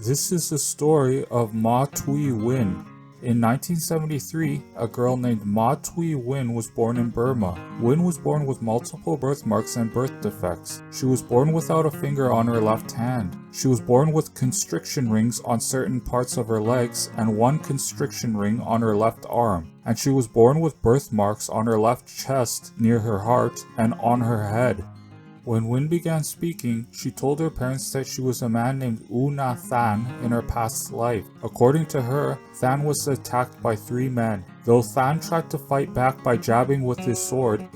This is the story of Ma Htwe Win. In 1973, a girl named Ma Htwe Win was born in Burma. Win was born with multiple birthmarks and birth defects. She was born without a finger on her left hand. She was born with constriction rings on certain parts of her legs and one constriction ring on her left arm. And she was born with birthmarks on her left chest, near her heart, and on her head. When Win began speaking, she told her parents that she was a man named Na Than in her past life. According to her, Than was attacked by 3 men. Though Than tried to fight back by jabbing with his sword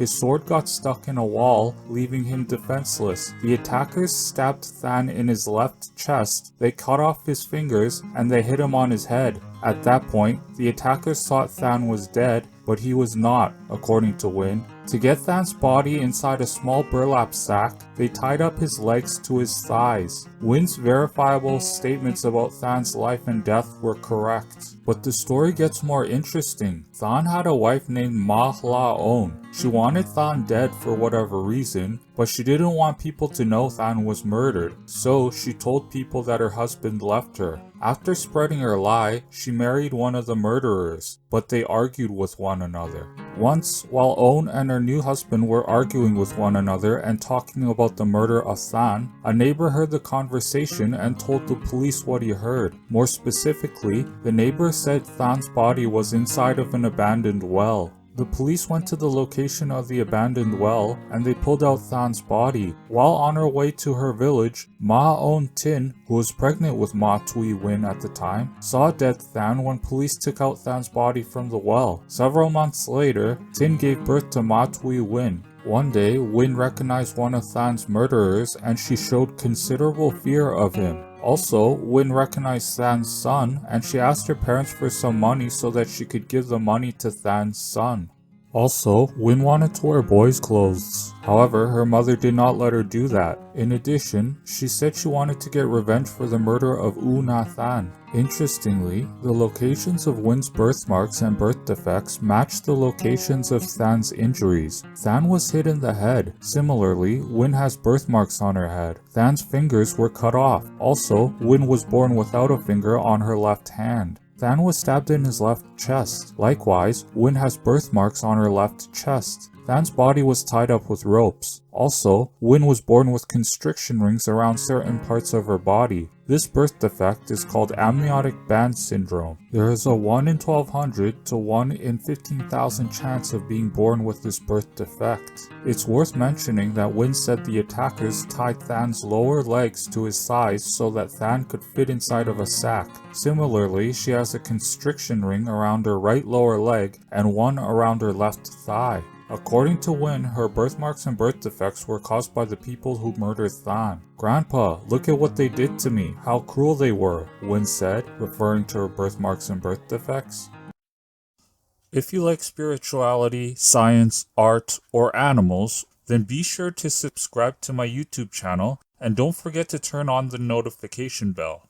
got stuck in a wall, leaving him defenseless. The attackers stabbed Than in his left chest, they cut off his fingers, and they hit him on his head. At that point, the attackers thought Than was dead, but he was not, according to Win. To get Than's body inside a small burlap sack, they tied up his legs to his thighs. Win's verifiable statements about Than's life and death were correct. But the story gets more interesting. Than had a wife named Ma Htwe Win. She wanted Than dead for whatever reason, but she didn't want people to know Than was murdered, so she told people that her husband left her. After spreading her lie, she married one of the murderers, but they argued with one another. Once, while Own and her new husband were arguing with one another and talking about the murder of Than, a neighbor heard the conversation and told the police what he heard. More specifically, the neighbor said Than's body was inside of an abandoned well. The police went to the location of the abandoned well and they pulled out Than's body. While on her way to her village, Ma Aung Tin, who was pregnant with Ma Htwe Win at the time, saw dead Than when police took out Than's body from the well. Several months later, Tin gave birth to Ma Htwe Win. One day, Win recognized one of Than's murderers and she showed considerable fear of him. Also, Win recognized Than's son, and she asked her parents for some money so that she could give the money to Than's son. Also, Win wanted to wear boys' clothes. However, her mother did not let her do that. In addition, she said she wanted to get revenge for the murder of Na Than. Interestingly, the locations of Win's birthmarks and birth defects matched the locations of Than's injuries. Than was hit in the head. Similarly, Win has birthmarks on her head. Than's fingers were cut off. Also, Win was born without a finger on her left hand. Than was stabbed in his left chest. Likewise, Win has birthmarks on her left chest. Than's body was tied up with ropes. Also, Win was born with constriction rings around certain parts of her body. This birth defect is called amniotic band syndrome. There is a 1 in 1200 to 1 in 15,000 chance of being born with this birth defect. It's worth mentioning that Win said the attackers tied Than's lower legs to his thighs so that Than could fit inside of a sack. Similarly, she has a constriction ring around her right lower leg and one around her left thigh. According to Win, her birthmarks and birth defects were caused by the people who murdered Than. "Grandpa, look at what they did to me. How cruel they were," Win said, referring to her birthmarks and birth defects. If you like spirituality, science, art, or animals, then be sure to subscribe to my YouTube channel and don't forget to turn on the notification bell.